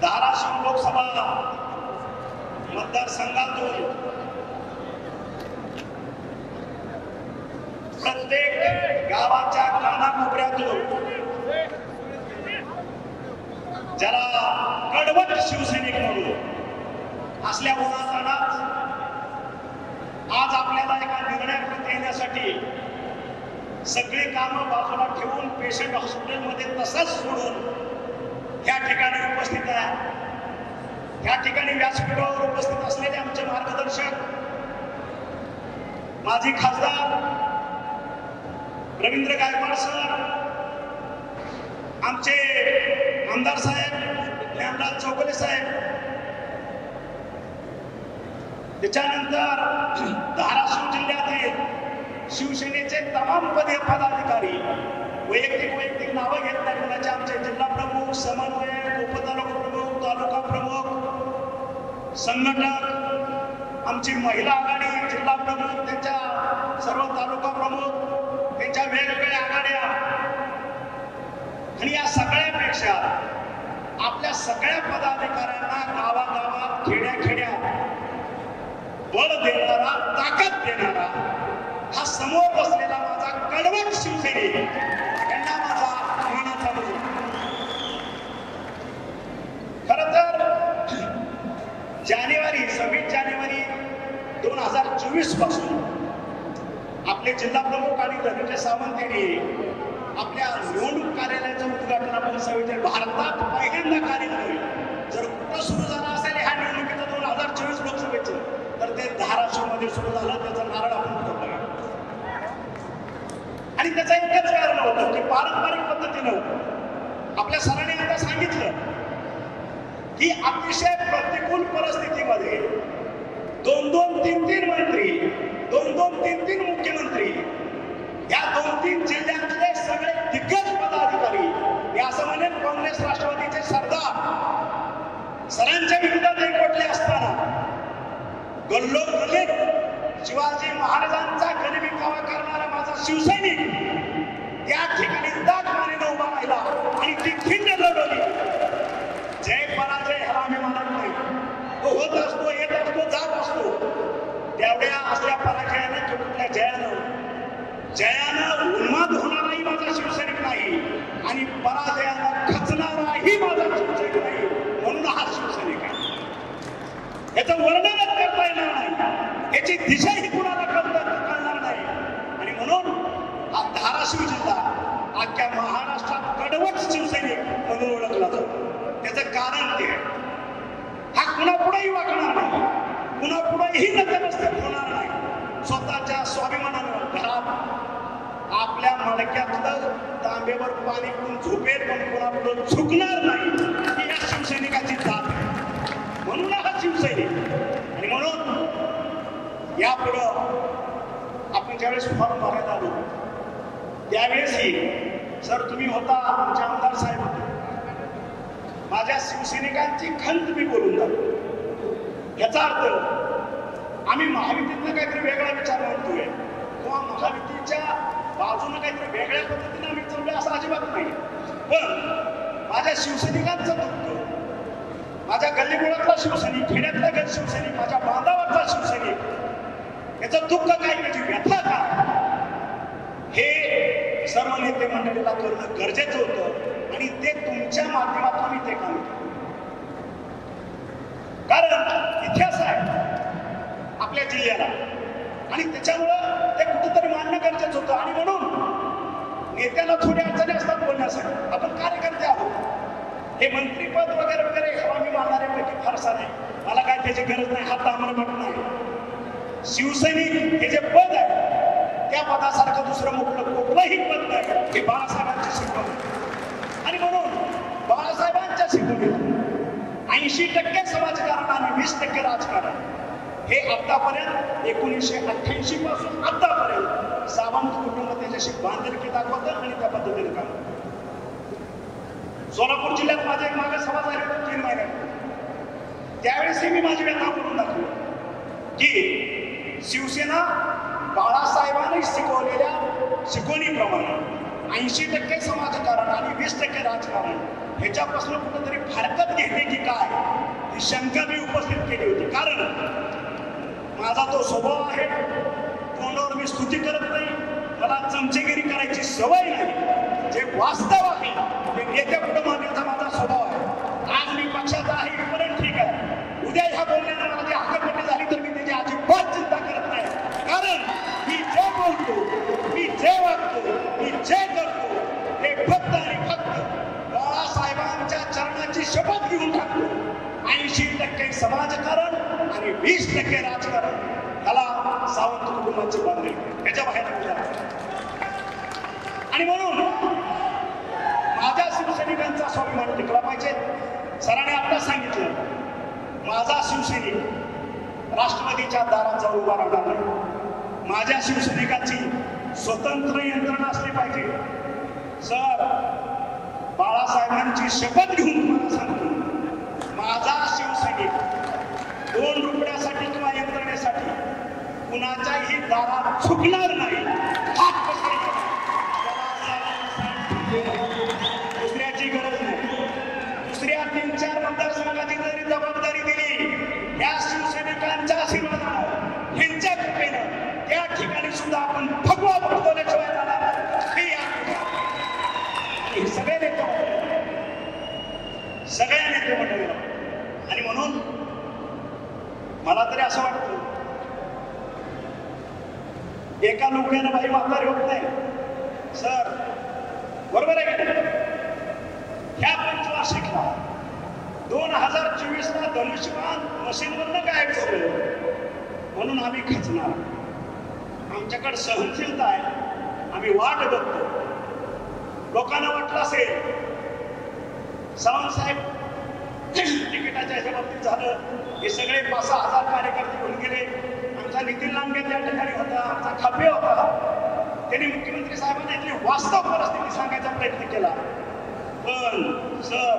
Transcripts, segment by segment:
धाराशिव लोकसभा मतदारसंघातून प्रत्येक गावाच्या कानाकोपऱ्यातून ज्याला कडवट शिवसैनिक म्हणून असल्या उन्हातानात आज आपल्याला एका निर्णयाकडे येण्यासाठी सगळी कामं बाजूला ठेवून पेशंट हॉस्पिटलमध्ये तसाच सोडून या ठिकाणी उपस्थित आहे। या ठिकाणी व्यासपीठावर उपस्थित असलेले आमचे मार्गदर्शक माजी खासदार रवींद्र गायकवाड सर, आमचे आमदार साहेब ज्ञानराज चौगुले साहेब, त्याच्यानंतर धाराशिव जिल्ह्यातील शिवसेनेचे तमाम पदाधिकारी, वैयक्तिक नावं घेत नाही कोणाचे, आमचे जिल्हा प्रमुख, समन्वयक, उपतालुका प्रमुख, तालुका प्रमुख, संघटक, आमची महिला आघाडी जिल्हा प्रमुख, त्यांच्या सर्व तालुका प्रमुख, त्यांच्या वेगवेगळ्या आघाड्या, आणि या सगळ्यापेक्षा आपल्या सगळ्या पदाधिकाऱ्यांना गावागावात खेड्याखेड्यात बळ देणारा, ताकद देणारा हा समोर बसलेला माझा कडवट शिवसैनिक, यांना माझा मानाचा मुलगा। खरं तर 26 जानेवारी 2024 पासून आपले जिल्हा प्रमुख आणि धनंजय सावंत यांनी आपल्या निवडणूक कार्यालयाचं उद्घाटन आपण सविधे भारतात पहिल्यांदा कार्यालय होईल। जर कुठं सुरू झाला असेल ह्या निवडणुकीचं 2024 लोकसभेचं, तर ते धाराशिव मध्ये सुरू झालं। त्याचा नारळ आपण उठवला आणि त्याचं एकच कारण होतं की पारंपरिक पद्धतीनं आपल्या सरांनी आता सांगितलं की अतिशय प्रतिकूल परिस्थितीमध्ये 2-2, 3-3 मंत्री, 2-2, 3-3 मुख्यमंत्री, या 2-3 जिल्ह्यातले सगळे दिग्गज पदाधिकारी, मी असं म्हणेन काँग्रेस राष्ट्रवादीचे सरदार सरांच्या विरोधात एकवटले असताना गल्लोगल्लीत शिवाजी महाराजांचा गनिमिकावा करणारा माझा शिवसैनिक या ठिकाणी दाटमानेनं उभा राहिला आणि ती खिंड लढवली। जय पराजय ह्याला आम्ही मानत नाही, तो होत असतो, येत असतो, जात असतो। त्यावेळ्या असल्या पराजयाने कुठल्या जयानं उन्माद होणाराही माझा शिवसैनिक नाही आणि पराजयानं खचणाराही माझा शिवसैनिक नाही, म्हणून हा शिवसैनिक आहे। याचं वर्णनच करता येणार नाही, याची दिशाही कुणाला कळणार नाही, आणि म्हणून हा धाराशिव जिल्हा अख्ख्या महाराष्ट्रात कडवट शिवसैनिक म्हणून ओळखला जातो। त्याचं कारण ते हा कुणापुढेही वागणार नाही, कुणापुढेही नतमस्तक होणार नाही। स्वतःच्या स्वाभिमानानं घरात आपल्या मडक्यातलं तांब्यावर पाणी पिऊन झोपेल, पण कुणापुढे झुकणार नाही, ही या शिवसैनिकाची ताकद आहे। म्हणून हा शिवसैनिक, आणि म्हणून यापुढं आपण ज्यावेळेस फॉर्म भरायला आलो त्यावेळेसही सर तुम्ही होता, आमचे आमदार साहेब होते, माझ्या शिवसैनिकांची खंत मी बोलून जातो। याचा अर्थ आम्ही महायुतीतनं काहीतरी वेगळा विचार मांडतोय किंवा महायुतीच्या बाजूने काहीतरी वेगळ्या पद्धतीने आम्ही चाललोय असं अजिबात नाही, पण माझ्या शिवसैनिकांचं दुःख, माझ्या गल्लीबोळातला शिवसैनिक, खेड्यातला गट शिवसैनिक, माझ्या बांधावरचा शिवसैनिक, याचं दुःख काय, त्याची व्यथा काय, हे सर्व नेते मंडळीला करणं गरजेचं होतं आणि ते तुमच्या माध्यमातून मी ते काम केलं। कारण इतिहास आहे आपल्या जिल्ह्याला आणि त्याच्यामुळं ते कुठेतरी मान्य गरजेचं होतं, आणि म्हणून नेत्याला थोडी अडचणी असतात बोलण्यासाठी। आपण कार्यकर्ते आहोत, हे मंत्रीपद वगैरे वगैरे आम्ही मानणाऱ्यापैकी फारसा नाही, मला काय त्याची गरज नाही, हात आम्हाला नाही। शिवसैनिक हे जे पद आहे त्या पदासारखं दुसरं कुठलंही पद नाही, हे बाळासाहेबांची शिकवण, आणि म्हणून बाळासाहेबांच्या शिकवणीतून 80% समाजकारण आणि 20% राजकारण हे आतापर्यंत 1988 पासून आतापर्यंत सावंत कुटुंब त्याच्याशी बांधिलकी दाखवतं आणि त्या पद्धतीने काम करतं। सोलापूर जिल्ह्यात माझी एक मागे सभा झाली होती 3 महिन्यात, त्यावेळेसही मी माझी व्यथा करून दाखवली की शिवसेना बाळासाहेबांनी शिकवलेल्या शिकवणीप्रमाणे 80% समाजकारण आणि 20% राजकारण ह्याच्यापासून कुठेतरी फारकत घेण्याची का ती शंका मी उपस्थित केली होती. कारण माझा तो स्वभाव आहे, तोंडावर मी स्तुती करत नाही, मला चमचेगिरी करायची सवय नाही. जे वास्तव आहे ते नेत्या पुढे मानण्याचा माझा स्वभाव आहे. आज मी पक्षाचा आहे इथपर्यंत ठीक आहे. उद्या ह्या बोलण्यानं मला ती हकालपट्टी झाली तर मी त्याची अजिबात चिंता करत नाही. कारण मी जे बोलतो, मी जे वागतो, मी जे करतो हे फक्त आणि फक्त बाळासाहेबांच्या चरणाची शपथ घेऊन टाकतो. 80% समाजकारण आणि 20% राजकारण, ह्याला सावंत कुटुंबाची बांधणी, त्याच्या बाहेर आणि म्हणून माझ्या शिवसैनिकांचा स्वाभिमान टिकला पाहिजे. सरांनी आता सांगितलं, माझा शिवसैनिक राष्ट्रवादीच्या दारात जाऊन उभा राहणार नाही. माझ्या शिवसैनिकाची स्वतंत्र यंत्रणा असली पाहिजे. सर, बाळासाहेबांची शपथ घेऊन तुम्हाला सांगतो, माझा शिवसैनिक 2 रुपयासाठी किंवा यंत्रणेसाठी कुणाच्याही दारात झुकणार नाही. हात पसरणार दुसऱ्याची गरज नाही. दुसऱ्या 3-4 मतदारसंघाची जरी जबाबदारी दिली, या शिवसैनिकांच्या आशीर्वादानं, ह्यांच्या कृपेनं त्या ठिकाणी सुद्धा आपण भगवा बघतवल्याशिवाय जाणार हे सगळे नेते सगळ्या नेते मंडळीला. आणि म्हणून मला तरी असं वाटतं, एका लोकांना बाई म्हातारी होत नाही. सर, बरोबर आहे का? ह्या पंचवार्षिकला 2024 ला धनुष्यबाण मशीनवरनं गायब झालं म्हणून आम्ही खचणार. आमच्याकडे सहनशीलता आहे, आम्ही वाट बघतो. लोकांना वाटलं असेल सावंत साहेब तिकिटाच्या ह्याच्या बाबतीत झालं, हे सगळे 5-6 हजार कार्यकर्ते घेऊन गेले. आमचा नितीन लांडगे त्या ठिकाणी होता, आमचा खापे होता. त्यांनी मुख्यमंत्री साहेबांना इथली वास्तव परिस्थिती सांगायचा प्रयत्न केला. पण सर,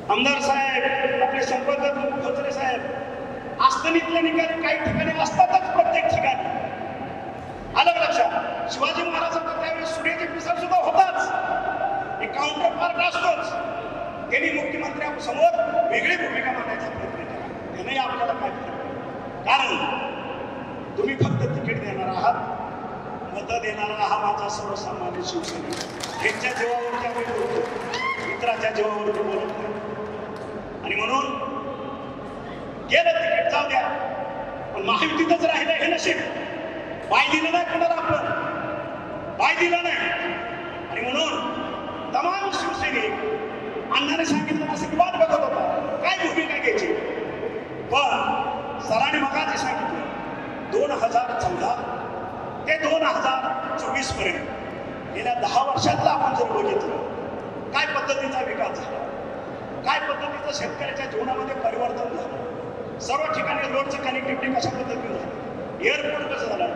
आमदार साहेब, आपले संपर्क खोचरे साहेब, आस्थनीतले निकाली काही ठिकाणी असतातच, प्रत्येक ठिकाणी आलं लक्षात. शिवाजी महाराजांचा त्यावेळेस सूर्याचे पिसर सुद्धा होताच, एक काउंटर पार्ट असतोच. त्यांनी मुख्यमंत्र्यांसमोर वेगळी भूमिका मांडायचा प्रयत्न केला. त्याने आपल्याला काय केलं? कारण तुम्ही फक्त तिकीट देणार आहात, मतं देणारा हा माझा सर्वसामान्य शिवसैनिक. त्यांच्या जीवावर त्यावेळी बोलतो, मित्राच्या जीवावर मी बोलत नाही. आणि म्हणून गेलं तिकीट, जाऊ द्या, पण महायुतीतच राहिलं हे नशीब. पाय दिलं नाही कोणाला, आपण पाय दिला नाही. आणि म्हणून तमाम शिवसैनिक अण्णाने सांगितलं असं की वाट बघत होता, काय भूमिका घ्यायची. पण सरांनी मगाशी सांगितलं, 2014 ते 2024 पर्यंत गेल्या 10 वर्षातला आपण जर बघितलं, काय पद्धतीचा विकास झाला, काय पद्धतीचं शेतकऱ्याच्या जीवनामध्ये परिवर्तन झालं. सर्व ठिकाणी रोडचं कनेक्टिव्हिटी कशा पद्धतीने झालं, एअरपोर्ट कसं झालं.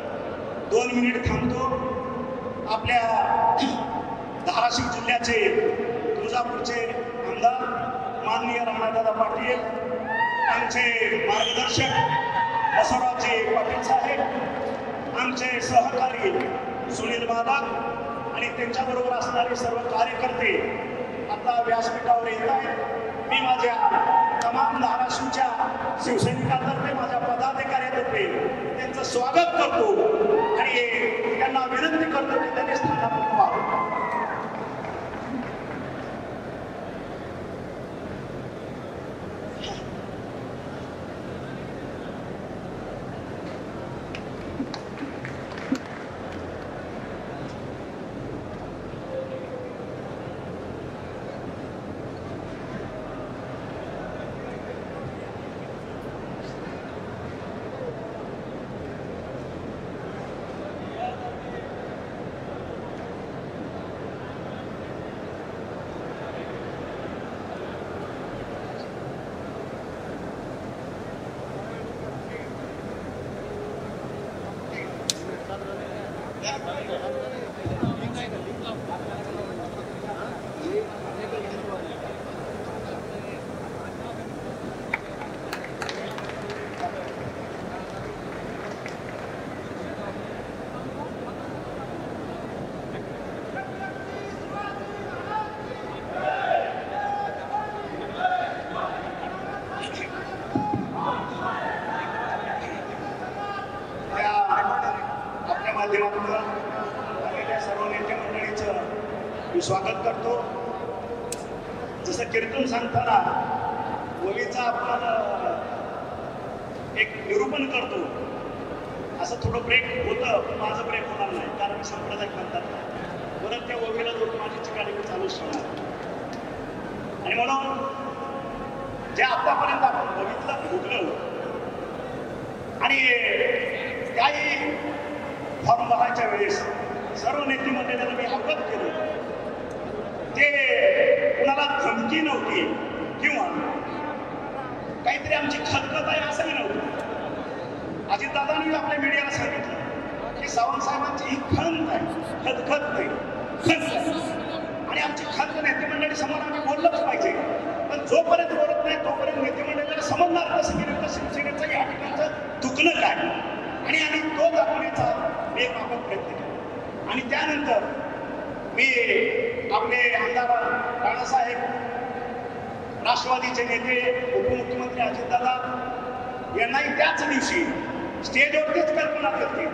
2 मिनिट थांबतो. आपल्या धाराशिव जिल्ह्याचे तुळजापूरचे आमदार माननीय राणादादा पाटील, आमचे मार्गदर्शक बसवरावचे पाटील साहेब, आमचे सहकारी सुनील बाबा आणि त्यांच्याबरोबर असणारे सर्व कार्यकर्ते आता व्यासपीठावर येत आहेत. मी माझ्या तमाम धाराशिवच्या शिवसैनिकांतर्फे, माझ्या पदाधिकाऱ्यांतर्फे त्यांचं स्वागत करतो आणि त्यांना विनंती करतो की त्यांनी स्थानापन्न व्हावं. मी स्वागत करतो. जसं कीर्तन सांगताना ओवीचा आपण एक निरूपण करतो, असं थोडं ब्रेक होतं, पण माझं ब्रेक होणार नाही, कारण मी संप्रदाय म्हणतात परत त्या ओवीला जोडून माझी चिकाटी मी चालूच ठेवणार. आणि म्हणून जे आतापर्यंत आपण बघितलं भोगलं आणि त्याही फॉर्म भरायच्या वेळेस सर्व नेते मंडळींना मी अवगत केलं. ते कुणाला धमकी नव्हती किंवा काहीतरी आमची खतखत आहे असंही नव्हतं. अजितदादांनी आपल्या मीडियाला सांगितलं की सावंत साहेबांची ही खंत आहे, खतखत नाही, खंत आहे. आणि आमची खंत नेते मंडळी समोर आम्ही बोललंच पाहिजे, पण जोपर्यंत बोलत नाही तोपर्यंत नेते मंडळीला समजणार कसं की नेमकं शिवसेनेचं या ठिकाणचं दुखणं काय, आणि आम्ही तो दाखवण्याचा बेमाफक प्रयत्न केला. आणि त्यानंतर मी आपले आमदार राणासाहेब, राष्ट्रवादीचे नेते उपमुख्यमंत्री अजितदादा यांनाही त्याच दिवशी स्टेजवरतीच कल्पना करते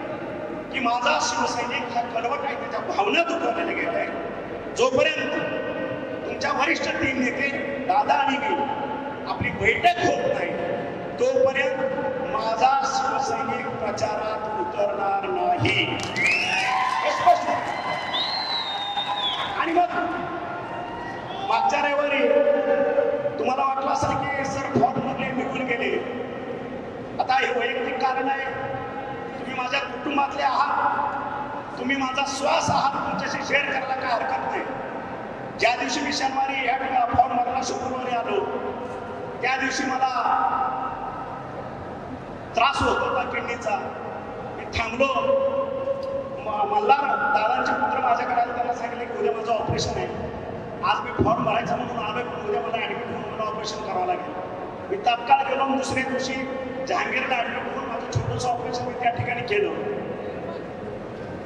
की माझा शिवसैनिक हा कडवट आहे, त्याच्या भावना दुखवलेल्या गेल्या आहेत. जोपर्यंत तुमच्या वरिष्ठ तीन नेते दादा आणि मी आपली बैठक होत नाही तोपर्यंत माझा शिवसैनिक प्रचारात उतरणार नाही, हे स्पष्ट. आणि मग मागच्या रविवारी तुम्हाला वाटलं असेल की सर फॉर्म मधले निघून गेले. आता हे वैयक्तिक कारण आहे, तुम्ही माझ्या कुटुंबातले आहात, तुम्ही माझा श्वास आहात, तुमच्याशी शेअर करायला काय हरकत नाही. ज्या दिवशी मी शनिवारी या फॉर्म भरायला शुक्रवारी आलो त्या दिवशी मला त्रास होत होता किडनीचा. मी थांबलो. मल्हार दादांचे पुत्र माझ्याकडे आले, त्यांना सांगितले की उद्या माझं ऑपरेशन आहे. आज मी फॉर्म भरायचा म्हणून आलोय, पण उद्या मला ऍडमिट होऊन मला ऑपरेशन करावं लागेल. मी तात्काळ गेलो. दुसऱ्या दिवशी जहांगीरला ऍडमिट होऊन माझं छोटंसं ऑपरेशन मी त्या ठिकाणी केलं.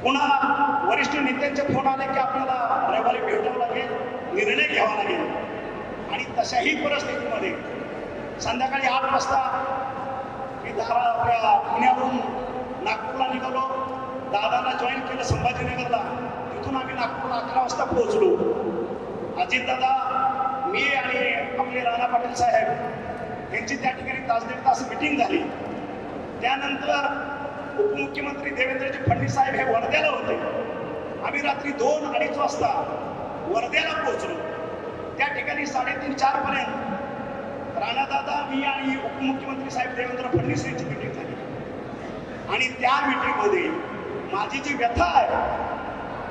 पुन्हा वरिष्ठ नेत्यांचे फोन आले की आपल्याला रविवारी भेटावं लागेल, निर्णय घ्यावा लागेल. आणि तशाही परिस्थितीमध्ये संध्याकाळी 8 वाजता मी आपल्या पुण्यावरून नागपूरला निघालो. दादाला जॉईन केलं संभाजीनगरला. तिथून आम्ही नागपूरला 11 वाजता पोहोचलो. अजितदादा, मी आणि आपले राणा पाटील साहेब यांची त्या ठिकाणी तास मिटिंग झाली. त्यानंतर उपमुख्यमंत्री देवेंद्रजी फडणवीस साहेब हे वर्ध्याला होते. आम्ही रात्री 2-2:30 वाजता वर्ध्याला पोहोचलो. त्या ठिकाणी 3:30-4 पर्यंत राणादादा, मी आणि उपमुख्यमंत्री साहेब देवेंद्र फडणवीस यांची मिटिंग झाली. आणि त्या मिटिंगमध्ये माझी जी व्यथा आहे,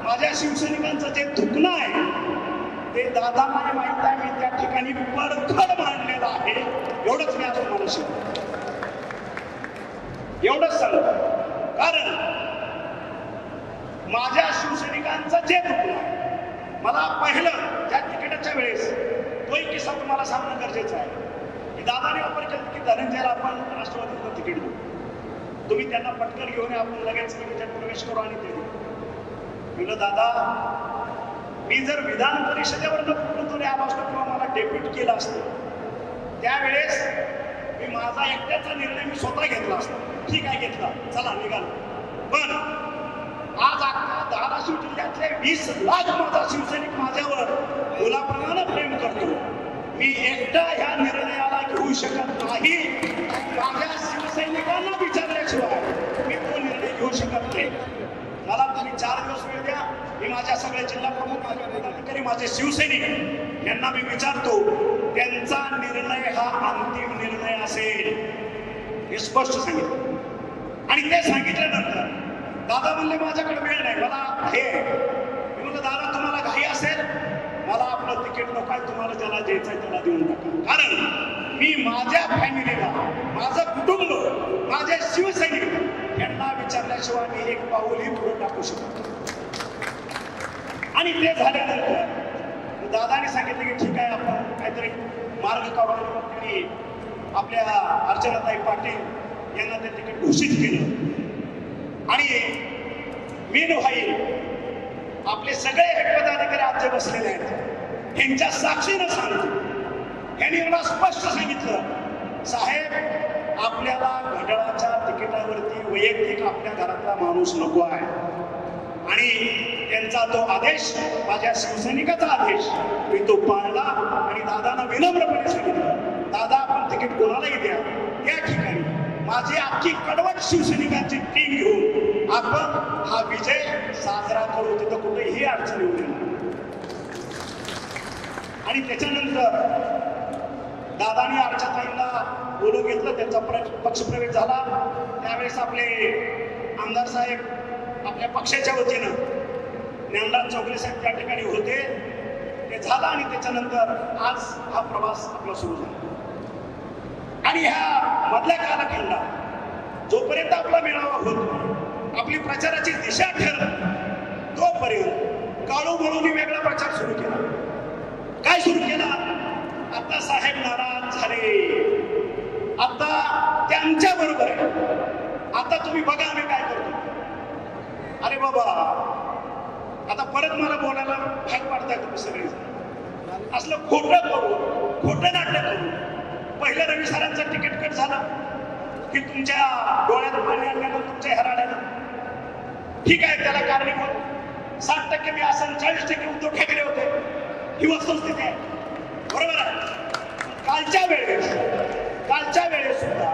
माझ्या शिवसैनिकांचं जे दुखणं आहे ते दादांना माहीत आहे. मी त्या ठिकाणी परखड मांडलेलं आहे. एवढंच मी आज तुम्हाला शिकतो, एवढंच सांगतो. कारण माझ्या शिवसैनिकांचं जे दुखणं आहे, मला पहिलं त्या तिकिटाच्या वेळेस तोही किस्सा तुम्हाला सांगणं गरजेचं आहे की दादाने ऑफर केलं की धनंजयला आपण राष्ट्रवादीचं तिकीट देऊ, तुम्ही त्यांना पटकन घेऊन आपण लगेच त्याच्यात प्रवेश करू. आणि ते म्हणलं दादा, मी जर विधान परिषदेवर कुठून तरी आलो असतो किंवा मला डेप्युट केलं असतं त्यावेळेस मी माझा एकट्याचा निर्णय मी स्वतः घेतला असता. ठीक आहे, घेतला, चला निघालो. पण आज अख्खा धाराशिव जिल्ह्यातले 20 लाख माझा शिवसैनिक माझ्यावर मुलाप्रमाणे प्रेम करतो. मी एकटा ह्या निर्णयाला घेऊ शकत नाही. माझ्या शिवसैनिकांना विचारल्याशिवाय मी तो निर्णय घेऊ शकत नाही. मला तुम्ही 4 दिवस वेळ द्या. मी माझ्या सगळ्या जिल्हा प्रमुख, माझ्या पदाधिकारी, माझे शिवसैनिक यांना मी विचारतो, त्यांचा निर्णय हा अंतिम निर्णय असेल, हे स्पष्ट सांगितलं. आणि ते सांगितल्यानंतर दादा म्हणले माझ्याकडे वेळ नाही, मला हे. मी म्हणलं दादा, तुम्हाला घाई असेल, मला आपलं तिकीट नको आहे, तुम्हाला ज्याला द्यायचं आहे त्याला देऊन टाका. कारण मी माझ्या फॅमिलीला, माझं कुटुंब, माझे शिवसैनिक यांना विचारल्याशिवाय मी एक पाऊलही पुढे टाकू शकतो. आणि ते झाल्यानंतर दादाने सांगितलं की ठीक आहे, आपण काहीतरी मार्ग काढून त्यांनी आपल्या अर्चनाताई पाटील यांना ते तिकीट घोषित केलं. आणि मीन व्हाईल आपले सगळे पदाधिकारी आज जे बसलेले आहेत यांच्या साक्षीनं सांगतो, यांनी मला स्पष्ट सांगितलं, साहेब, आपल्याला घड्याळाच्या तिकिटावरती वैयक्तिक आपल्या घरातला माणूस नको आहे. आणि त्यांचा तो आदेश, माझ्या शिवसैनिकाचा आदेश मी तो पाळला आणि दादांना विनम्रपणे सांगितलं, दादा आपण तिकीट कोणालाही द्या, त्या ठिकाणी माझी अख्खी कडवट शिवसैनिकांची टीम घेऊन आपण हा विजय साजरा करू, तिथं कुठेही अडचण येऊ नये. आणि त्याच्यानंतर दादानी अर्चनाताईंना बोलून घेतलं, त्यांचा पक्षप्रवेश झाला. त्यावेळेस आपले आमदार साहेब आपल्या पक्षाच्या वतीनं ज्ञानराज चौगले साहेब त्या ठिकाणी होते, ते झालं. आणि त्याच्यानंतर आज हा प्रवास आपला सुरू झाला. आणि ह्या मधल्या कालखंडात जोपर्यंत आपला मेळावा होतो, आपली प्रचाराची दिशा ठरत, तोपर्यंत काळूबळूनी वेगळा प्रचार सुरू केला. काय सुरू केला? आता साहेब नाराज झाले, आता त्यांच्या बरोबर आहे, आता तुम्ही बघा आम्ही काय करतो. अरे बाबा, आता परत मला बोलायला भाग पाडताय तुम्ही सगळे. असलं खोटं करू, खोटं नाटक करू. पहिलं रवी सरांचं तिकीट कट झालं की तुमच्या डोळ्यात पाणी आणल्यानं, तुमच्या हराड्यानं. ठीक आहे, त्याला कारणीभूत 60% मी असं, 40% उद्धव ठाकरे होते, ही वस्तुस्थिती आहे, बरोबर आहे. कालच्या वेळेस सुद्धा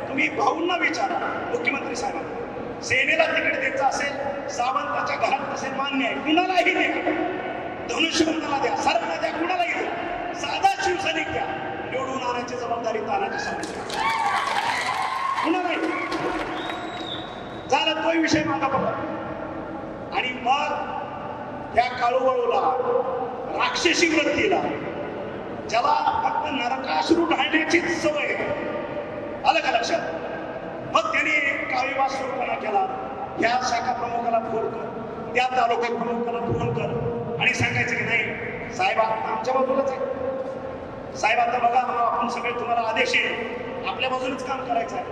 तुम्ही भाऊंना विचारा, मुख्यमंत्री साहेबांना, सेनेला तिकीट द्यायचं असेल, सावंताच्या घरात असेल, मान्य आहे, कुणालाही द्या, धनुष्यबाणाला द्या, सरांना द्या, कुणालाही द्या, साधा शिवसैनिक द्या, निवडून आणण्याची जबाबदारी तानाची सांगितली, कुणालाही झाला. तोही विषय मागा बघा. आणि मग त्या काळूबाळूला, राक्षसी वृत्तीला, ज्याला फक्त नरकासुरू ढाळण्याचीच सवय, आलं का लक्षात? मग त्यांनी काळीवास सुरूपणा केला. या शाखा प्रमुखाला फोन कर, त्या तालुका प्रमुखाला फोन कर आणि सांगायचं की नाही साहेब आमच्या बाजूलाच आहे, साहेब आता बघा आपण सगळे तुम्हाला आदेश येईल, आपल्या बाजूनच काम करायचं आहे.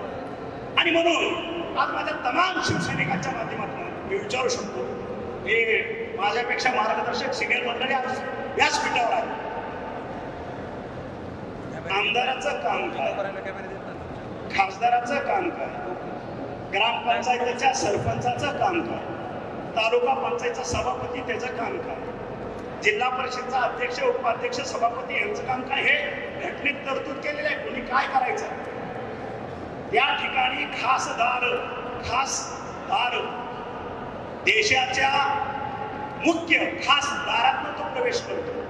आणि म्हणून आज माझ्या तमाम शिवसैनिकांच्या माध्यमातून मी विचारू शकतो, हे माझ्यापेक्षा मार्गदर्शक सिनियर मंडळी आज व्यासपीठावर आहे. आमदाराचं काम काय, खासदाराचं काम काय, ग्रामपंचायतीच्या सरपंचाचं काम काय, तालुका पंचायतचा सभापती त्याचं काम काय, जिल्हा परिषदचा अध्यक्ष, उपाध्यक्ष, सभापती यांचं काम काय, हे घटनेत तरतूद केलेलं आहे. कोणी काय करायचं, त्या ठिकाणी खासदार देशाच्या मुख्य खासदारातून तो प्रवेश करतो.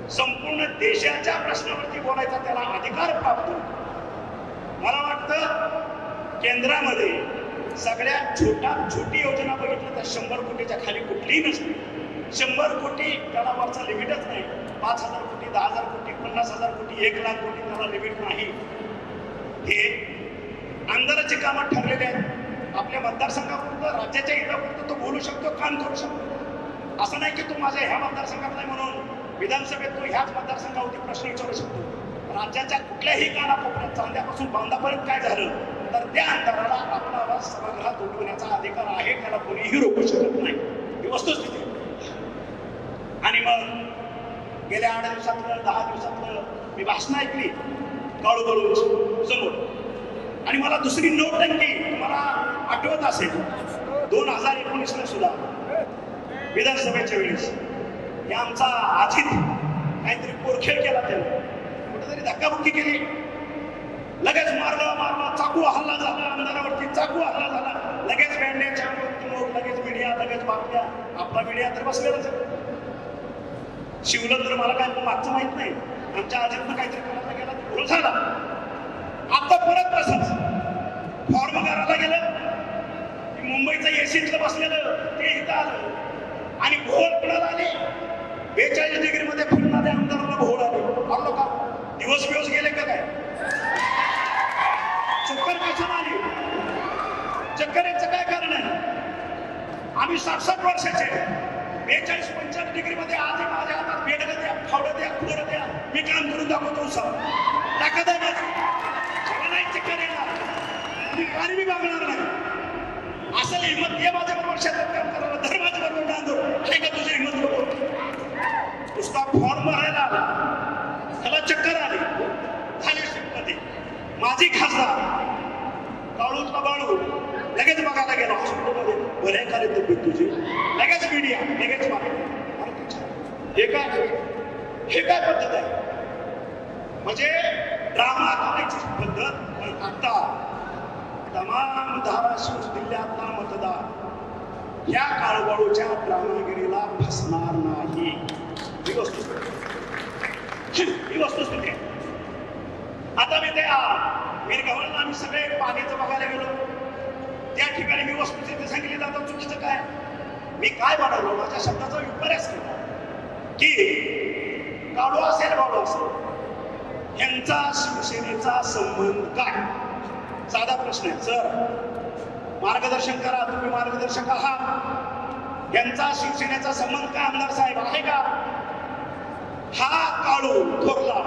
संपूर्ण देशाच्या प्रश्नावरती बोलायचा त्याला अधिकार प्राप्त होतो. मला वाटतं केंद्रामध्ये सगळ्यात छोटी योजना बघितलं तर 100 कोटीच्या खाली कुठलीही नसते. 100 कोटी त्याला वरचा लिमिटच नाही. 5,000 कोटी, 10,000 कोटी, 50,000 कोटी, 1 लाख कोटी त्याला लिमिट नाही. हे आमदाराची कामं ठरलेले आहेत. आपल्या मतदारसंघापुरतं, राज्याच्या हितापुरतं तो बोलू शकतो, काम करू शकतो. असं नाही की तो माझ्या ह्या मतदारसंघात नाही म्हणून विधानसभेत तो ह्याच मतदारसंघावरती प्रश्न विचारू शकतो. राज्याच्या कुठल्याही कानाकोपऱ्यात, चांद्यापासून बांधापर्यंत काय झालं तर त्या आमदाराला आपला आवाज सभागृहात उठवण्याचा अधिकार आहे, त्याला कोणीही रोखू शकत नाही. ही वस्तुस्थिती. आणि मग गेल्या 8 दिवसातलं 10 दिवसातलं मी भाषण ऐकली काळूबाळू समोर. आणि मला दुसरी नोटंकी तुम्हाला आठवत असेल 2019ला सुद्धा विधानसभेच्या वेळेस हे आमचा अजित काहीतरी पोरखेळ केला, त्याने कुठेतरी धक्काबुक्की केली, लगेच मारलं, चाकू हल्ला झाला आमदारावरती, चाकू हल्ला झाला, लगेच बँड्याच्या लोक, लगेच मीडिया, लगेच बातम्या. आपला मीडिया तर बसलेलाच आहे. शिवलं तर मला काय मागचं माहित नाही, आमच्या अजितनं काहीतरी करायला गेला भूल झाला. आता परत तसंच फॉर्म करायला गेलं, मुंबईचं एसीतलं बसलेलं ते इथं आलं आणि भोळ कुणाला आले, 42 डिग्रीमध्ये फिरणाऱ्या आमदाराला भोळ आले. आलो का? दिवस गेले का काय? चक्कर कशाला आली? चक्कर याचं काय कारण आहे? आम्ही 60-60 वर्षाचे, 42-45 डिग्रीमध्ये आधी माझ्या हातात बेडगं द्या, फावडं द्या, खुडं द्या, मी काम करून दाखवतो. टाका द्या, नाही चक्कर येणार, मी पाणी बी मागणार नाही. असं हिंमत ये माझ्याबरोबर शेतात काम करायला, धर माझ्याबरोबर बांधो, आहे का तुझी हिंमत? नुसता फॉर्म भरायला आला, त्याला चक्कर आली, झाली शिफ्टमध्ये. माझी खासदार काळूतला बाळू लगेच बघायला गेला हॉस्पिटलमध्ये, बऱ्या खाली तब्येत तुझी, लगेच मीडिया लगेच मारतो. हे काय पद्धत आहे? म्हणजे ड्रामा करायची पद्धत. पण आता तमाम धाराशिव जिल्ह्यातला मतदार या काळबाळूच्या ड्रामागिरीला फसणार नाही. ही वस्तुस्थिती आहे. आता मी त्या वीरगव्हाणला आम्ही सगळे पाण्याचं बघायला गेलो. त्या ठिकाणी मी वस्तुस्थिती सांगितली जातं. चुकीचं काय? मी काय बनवलं? माझ्या शब्दाचा विपर्यास केला की काळू असेल बाळू असेल यांचा शिवसेनेचा संबंध काय? साधा प्रश्न आहे. सर मार्गदर्शन करा, तुम्ही मार्गदर्शक आहात. यांचा शिवसेनेचा संबंध काय आमदार साहेब आहे का? हा काळू थोरला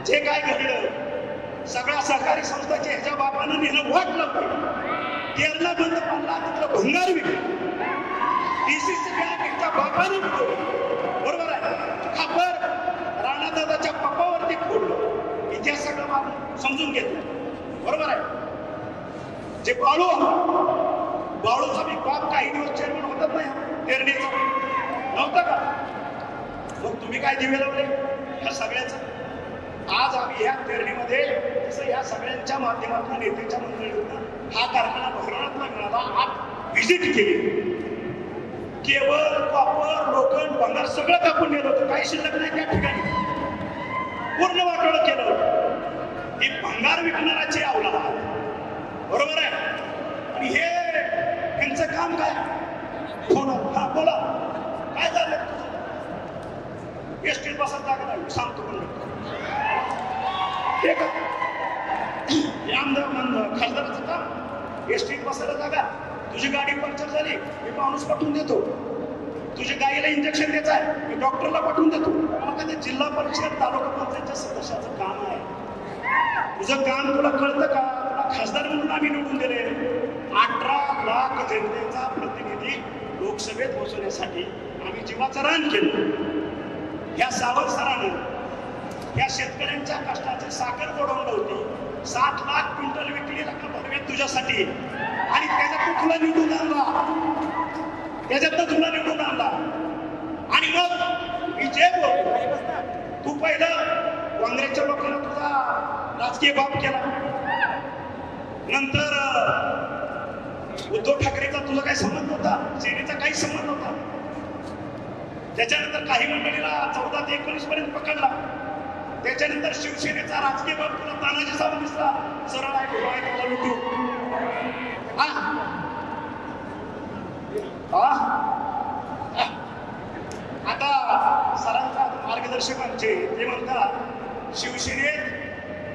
जे काय घडलं सगळ्या सहकारी संस्थांचे ह्याच्या बापानं नेलं वाट लावलं. तेरला बंद पडला, तिथलं भंगार विकलं. डीसीसी बँक ह्याच्या बापानं विकलं. बरोबर आहे. खापर राणादादाच्या पप्पावरती फोडलं. इतिहास सगळं आपण समजून घेतलं. बरोबर आहे. जे बाळू बाळूचा मी बाप काही दिवस चेअरमन होतात नाही तेरणीचा नव्हता का? मग तुम्ही काय दिवे लावले ह्या सगळ्याचं? आज आम्ही ह्या तेरणीमध्ये जसं या सगळ्यांच्या माध्यमातून नेत्याच्या मंडळीतून हा कारखाना बहरातला मिळाला. आज व्हिजिट केली. केबल कॉपर लोखंड भंगार सगळं कापून नेलं होतं. काही शिल्लक नाही त्या ठिकाणी. पूर्ण वाटोळं केलं होतं. ही भंगार विकणाराची अवलाद. बरोबर आहे. आणि हे यांचं काम काय? फोन हा बोला काय झालं तुझं? एसटीत बसायला जागा नाही सांगतो पण हे का खासदाराचं काम? एसटीत बसायला जागा? तुझी गाडी पंक्चर झाली मी माणूस पाठवून देतो. तुझ्या गाईला इंजेक्शन द्यायचं आहे मी डॉक्टरला पाठवून देतो. मग ते जिल्हा परिषद तालुका पंचायतच्या सदस्याचं काम आहे. तुझं काम तुला कळतं का? तुला खासदार म्हणून आम्ही निवडून दिले. 18 लाख जनतेचा प्रतिनिधी लोकसभेत पोहोचवण्यासाठी आम्ही जीवाचं रान केलं. या सावंत सरानं या शेतकऱ्यांच्या कष्टाची साखर गोडवलं होती. 7 लाख क्विंटल विकली भरवेत तुझ्यासाठी. आणि त्याच्यातून तुला निवडून आणला. आणि मग मी जे बोलतो तू पहिलं काँग्रेसच्या लोकांना तुझा राजकीय बाप केला. नंतर उद्धव ठाकरेचा तुझा काही संबंध होता? सेनेचा काही संबंध होता? त्याच्यानंतर काही मंडळीला 14 ते 19 पर्यंत पकडला. त्याच्यानंतर शिवसेनेचा राजकीय बाप तुला तानाजी सावंत दिसला. सरळ आहे तू आता सरांचा मार्गदर्शकांचे ते म्हणतात शिवसेनेत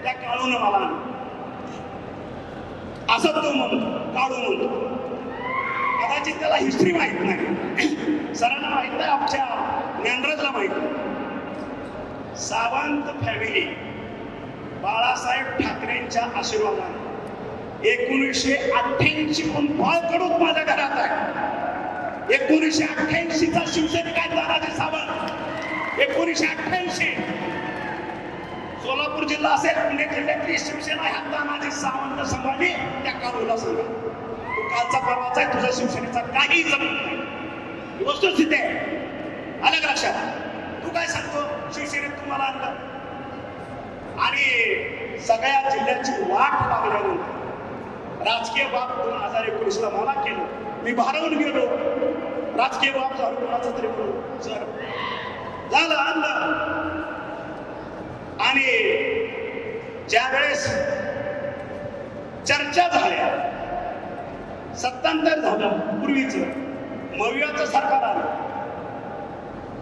त्या काळून मला असं तो म्हणतो. काळू म्हणतो. कदाचित त्याला हिस्ट्री माहित नाही. सरांना माहित नाही. आमच्या ज्ञानराजला माहित नाही. सावंत फॅमिली बाळासाहेब ठाकरेंच्या आशीर्वादाने 1988 पासून बाळकडून माझ्या घरात आहे. 1988चा शिवसैनिक आहे तानाजी सावंत. 1988 सोलापूर जिल्हा असेल पुणे जिल्ह्यातली शिवसेना ह्या तानाजी सावंत संभाजी त्या काळूला सांगा. तू कालचा परवाचा आहे. तुझ्या शिवसेनेचा काही जमत नाही. वस्तुस्थिती आहे. आलं का लक्षात? तू काय सांगतो शिवसेनेत तुम्हाला आणलं आणि सगळ्या जिल्ह्याची वाट लागल्यानंतर राजकीय बाप 2019ला मला केलं. मी भारावून गेलो. राजकीय बाप झालो कोणाचा तरी म्हणून सर झालं आणलं. आणि ज्या वेळेस चर्चा झाल्या सत्तांतर झालं पूर्वीच मवियाचं सरकार आलं.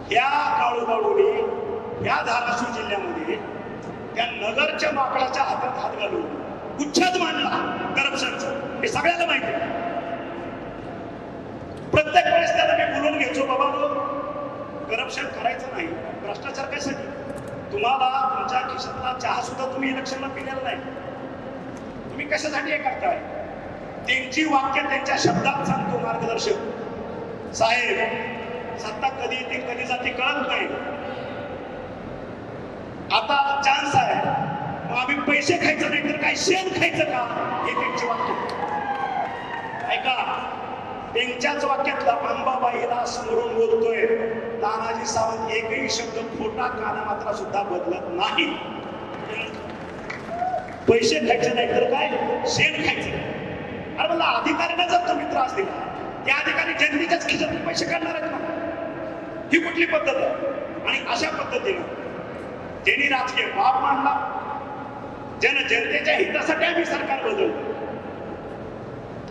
ह्या काळूबाळूने या धाराशिव जिल्ह्यामध्ये त्या नगरच्या माकडाच्या हातात हात घालून उच्छेद मांडला करप्शनचा. हे सगळ्याला माहिती आहे. प्रत्येक वेळेस त्याला मी बोलून घ्यायचो बाबा करप्शन करायचं नाही. भ्रष्टाचार कशासाठी? तुम्हाला तुमच्या खिशातला चहा सुद्धा तुम्ही इलेक्शनला पिलेला नाही. तुम्ही कशासाठी हे करताय? त्यांची वाक्य त्यांच्या शब्दात सांगतो मार्गदर्शक साहेब. सत्ता कधी येते कधी जाते कळत नाही. आता चान्स आहे. मग आम्ही पैसे खायचं नाही तर काय शेण खायचं का? हे त्यांचे वाक्य. ऐका ते त्यांच्याच वाक्यातलं अंबाबाईला स्मरून बोलतोय तानाजी सावंत. एकही शब्द खोटा कानामात्रा सुद्धा बदलत नाही. पैसे खायचे नाही तर काय शेण खायचं. अरे मला अधिकाऱ्यांना जर तुम्ही त्रास दिला, त्या अधिकारी जनतेच्याच खिशातून पैसे काढणार आहेत ना? ही कुठली पद्धत आहे? आणि अशा पद्धतीनं ज्यांनी राजकीय बाप मांडला, जनतेच्या हितासाठी आम्ही सरकार बदलतो,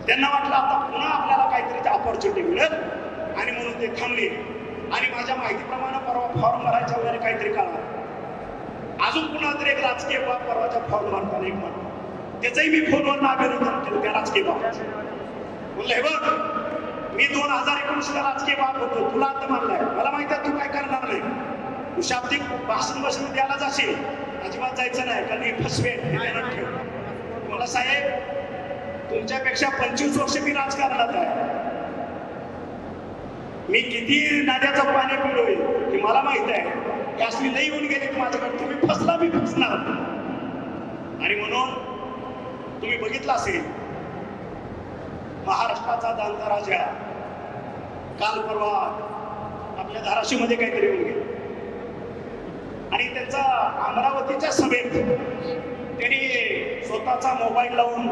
त्यांना वाटलं आता पुन्हा आपल्याला काहीतरी ऑपॉर्च्युनिटी मिळेल आणि म्हणून ते थांबले. आणि माझ्या माहितीप्रमाणे परवा फॉर्म भरायच्या वगैरे काहीतरी काढा. अजून पुन्हा तरी एक राजकीय बाब परवाच्या फॉर्म भरताना एक म्हणतो, त्याचंही मी फोनवर अभिनंदन केलं त्या राजकीय बाबाचं. म्हणलं हे बघ, मी 2019 ला राजकीय बाब होतो, तुला आता मानलाय, मला माहिती आहे तू काय करणार नाही. तू शाब्दिक भाषण द्यायला जाशील, अजिबात जायचं नाही, कारण हे फसवे ठेव. मला साहेब तुमच्यापेक्षा 25 वर्ष मी राजकारणात आहे. मी किती नाद्याचं पाणी पिलोय हे मला माहित आहे. की असली नाही येऊन गेले माझ्याकडे, तुम्ही फसला मी फसणार. आणि म्हणून तुम्ही बघितलं असेल महाराष्ट्राचा जाणता राजा काल परवा आपल्या धाराशिव मध्ये काहीतरी येऊन गेले आणि त्यांचा अमरावतीच्या सभेत त्यांनी स्वतःचा मोबाईल लावून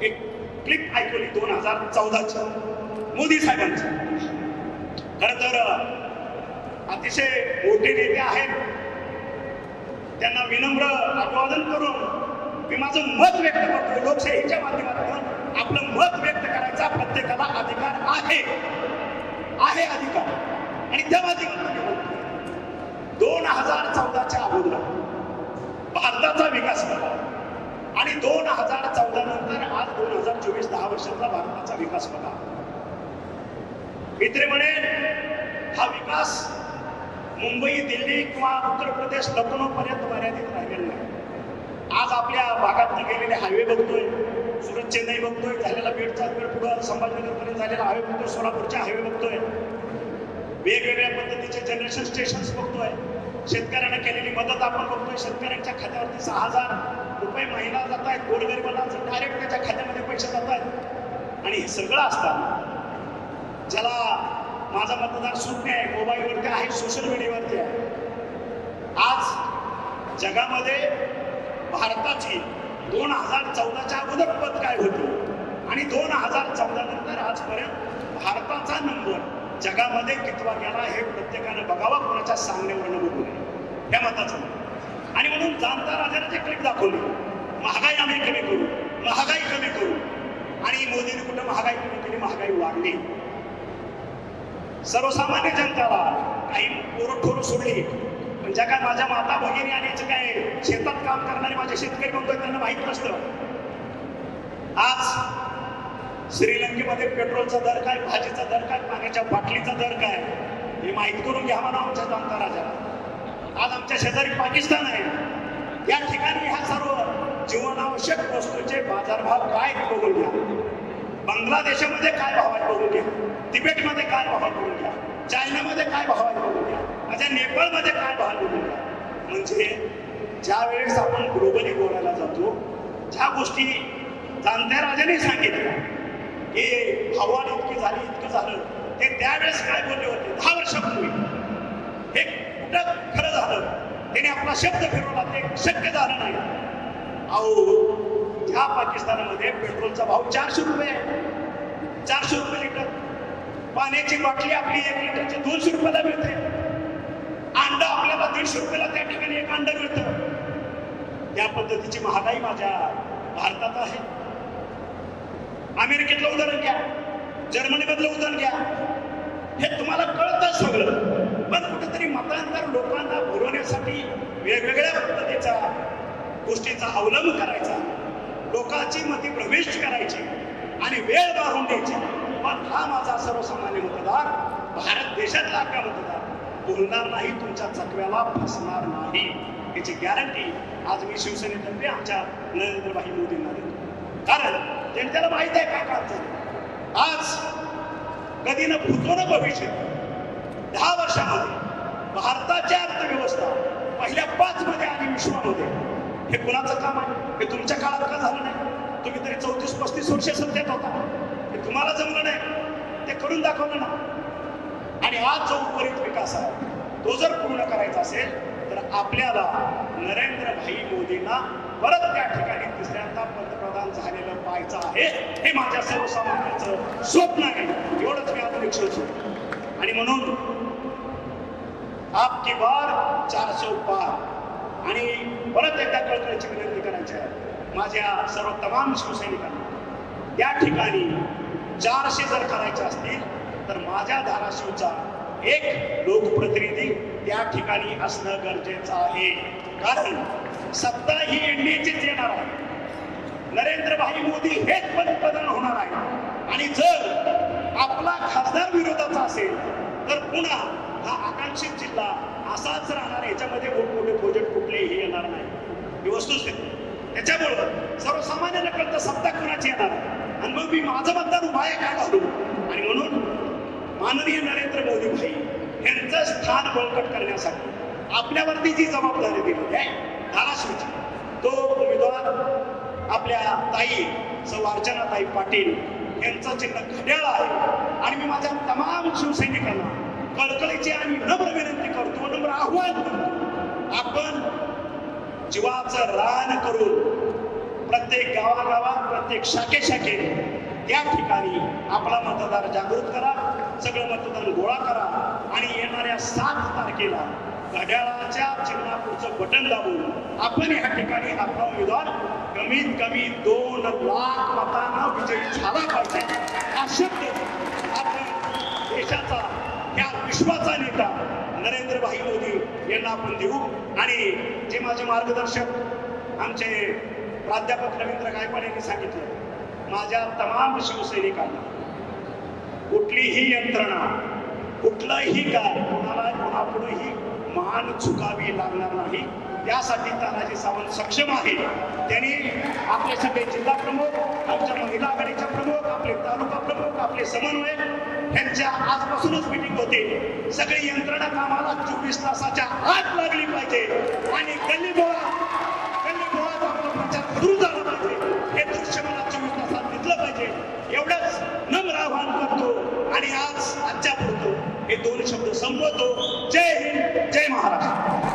एक क्लिप ऐकवली 2014ची मोदी साहेबांची. खर तर अतिशय मोठे नेते आहेत, त्यांना विनम्र अभिवादन करून मी माझं मत व्यक्त करतो. लोकशाहीच्या माध्यमातून आपलं मत व्यक्त करायचा प्रत्येकाला अधिकार आहे अधिकार. आणि त्या माध्यमातून 2014च्या अगोदर भारताचा विकास बघा आणि 2014 नंतर आज 2024 10 वर्षाचा भारताचा विकास बघा. मित्र म्हणेल हा विकास मुंबई, दिल्ली किंवा उत्तर प्रदेश, लखनौ पर्यंत मर्यादित राहिलेला नाही. आज आपल्या भागात गेलेले हायवे बघतोय, सुरत चेन्नई बघतोय, झालेला बीडचा पुढं संभाजीनगर पर्यंत झालेला हायवे बघतोय, सोलापूरच्या हायवे बघतोय, वेगवेगळ्या पद्धतीचे जनरेशन स्टेशन्स बघतोय, शेतकऱ्यांना केलेली मदत आपण बघतोय. शेतकऱ्यांच्या खात्यावरती 6,000 रुपये महिना जात आहेत, गोरगरिबांना डायरेक्ट त्याच्या खात्यामध्ये पैसे जात आहेत. आणि हे सगळं असताना ज्याला माझा मतदार शून्य आहे, मोबाईलवरती आहे, सोशल मीडियावरती आहे, आज जगामध्ये भारताची 2014च्या अगोदर पद काय होती आणि 2014 नंतर आजपर्यंत भारताचा नंबर जगामध्ये कितवा गेला हे प्रत्येकानं बघावं, कोणाच्या सांगण्यावरनं बघू नये, या मताचं. आणि म्हणून जाणता राजाने जे क्लिप दाखवली, महागाई आम्ही कमी करू, महागाई कमी करू, आणि मोदीने कुठं महागाई कमी केली, महागाई वाढली. सर्वसामान्य जनताला काही पोरं सोडली, पण ज्या काय माझ्या माता भगिनी आणि जे काय शेतात काम करणारे माझे शेतकरी म्हणतोय त्यांना माहित नसतं. आज श्रीलंकेमध्ये पेट्रोलचा दर काय, भाजीचा दर काय, पाण्याच्या बाटलीचा दर काय हे माहित करून घ्या म्हणा आमच्या जाणता राजाला. आज आमच्या शेजारी पाकिस्तान आहे, या ठिकाणी ह्या सर्व जीवनावश्यक वस्तूंचे बाजारभाव काय बघून घ्या. बांगलादेशामध्ये काय भाव आहे बघून घ्या, तिबेटमध्ये काय भाव बघून घ्या, चायनामध्ये काय भाव आहे बघून घ्या, माझ्या नेपाळमध्ये काय भाव बघून घ्या. म्हणजे ज्या वेळेस आपण ग्लोबली बोलायला जातो, ज्या गोष्टी जाणत्या राजाने सांगितल्या की हवामान इतकी झाली, इतकं झालं, ते त्यावेळेस काय बोलले होते 10 वर्षापूर्वी, हे कुठं खरं झालं, त्याने आपला शब्द फिरवला, ते शक्य झालं नाही. अहो ज्या पाकिस्तानामध्ये पेट्रोलचा भाव 400 रुपये आहे, 400 रुपये लिटर, पाण्याची बाटली आपली 1 लिटरची 200 रुपयाला मिळते, अंडा आपल्याला 150 रुपयाला त्या ठिकाणी एक अंडा मिळतं. त्या पद्धतीची महागाई माझ्या भारतात आहे. अमेरिकेतलं उदाहरण घ्या, जर्मनीमधलं उदाहरण घ्या, हे तुम्हाला कळतं सगळं. पण कुठेतरी मतांतर लोकांना बोलवण्यासाठी वेगवेगळ्या पद्धतीचा गोष्टींचा अवलंब करायचा, लोकांची मती प्रविष्ट करायची आणि वेळ मारून द्यायची. पण हा माझा सर्वसामान्य मतदार, भारत देशातला का मतदार बोलणार नाही, तुमच्या चकव्याला फसणार नाही, याची गॅरंटी आज मी शिवसेनेतर्फे आमच्या नरेंद्रभाई मोदींना देतो. कारण जनतेला माहित आहे काय काम झालं. आज कधी न भूतो न भविष्य 10 वर्षामध्ये भारताची अर्थव्यवस्था पहिल्या 5 मध्ये आली विश्वामध्ये. हे कुणाचं काम आहे? हे तुमच्या काळात का झालं नाही? तुम्ही तरी 34-35 वर्ष सत्तेत होता, हे तुम्हाला जमलं नाही. ते करून दाखवलं ना. आणि आज जो उर्वरित विकास आहे तो जर पूर्ण करायचा असेल तर आपल्याला नरेंद्र भाई मोदींना परत त्या ठिकाणी तिसऱ्यांदा पंतप्रधान झालेलं पाहायचं आहे. हे माझ्या सर्वसामान्यांचं स्वप्न आहे. एवढंच मी अजून एक सुचवतो. आणि म्हणून आपकी बार 400 पार. आणि परत एकदा कळकळीची विनंती करायची आहे माझ्या सर्व तमाम शिवसैनिकांना, त्या ठिकाणी 400 जर करायचे असतील तर माझ्या धाराशिवचा एक लोकप्रतिनिधी त्या ठिकाणी असणं गरजेचं आहे. कारण सत्ता ही एनडीएचीच येणार आहे. नरेंद्र भाई मोदी हेच पंतप्रधान होणार आहे. आणि जर आपला खासदार विरोधाचा असेल तर पुन्हा हा आकांक्षित जिल्हा असाच राहणार. याच्यामध्ये मोठमोठे प्रोजेक्ट कुठलेही येणार नाही. ही वस्तुस्थिती. त्याच्यामुळं सर्वसामान्यांना कळतं सत्ता कुणाची येणार आहे. आणि मग मी माझं मतदान उभा आहे काय घालू. आणि म्हणून माननीय नरेंद्र मोदी भाई यांचं स्थान बळकट करण्यासाठी आपल्यावरती जी जबाबदारी दिली आहे धाराशिवची, तो उमेदवार आपल्या ताई सौ अर्चनाताई पाटील यांचं चिन्ह घड्याळ आहे. आणि मी माझ्या तमाम शिवसैनिकांना कळकळीची आणि नम्र विनंती करतो, नम्र आव्हान करतो, आपण जीवाचं रान करून प्रत्येक गावागावात प्रत्येक शाखे त्या ठिकाणी आपला मतदार जागृत करा. सगळं मतदान गोळा करा. आणि येणाऱ्या 7 तारखेला घड्याळाच्या चिन्हापुढचं बटन दाबून आपण या ठिकाणी आपला उमेदवार कमीत कमी 2 लाख मतांना विजयी झाला पाहिजे. हा शब्द आपण देशाचा या विश्वाचा नेता नरेंद्र भाई मोदी यांना आपण देऊ. आणि जे माझे मार्गदर्शक आमचे प्राध्यापक रवींद्र गायकवाड यांनी सांगितलं, माझ्या तमाम शिवसैनिकांना कुठलीही यंत्रणा कुठलंही काय कोणाला कोणापुढेही मान चुकावी लागणार नाही. यासाठी तानाजी सावंत सक्षम आहे. त्यांनी आपले सगळे जिल्हा प्रमुख, आमच्या महिला आघाडीच्या प्रमुख, आपले तालुका प्रमुख, आपले समन्वयक यांच्या आजपासूनच मीटिंग होते. सगळी यंत्रणा कामाला 24 तासाच्या आत लागली पाहिजे. आणि गल्लीबोळा आपला प्रचार सुरू झाला पाहिजे. हे दृश्य मला 24 तासात दिसलं पाहिजे. एवढंच नम्र आवाहन करतो आणि आजच्या पुरतो हे 2 शब्द संपवतो. जय हिंद, जय महाराष्ट्र.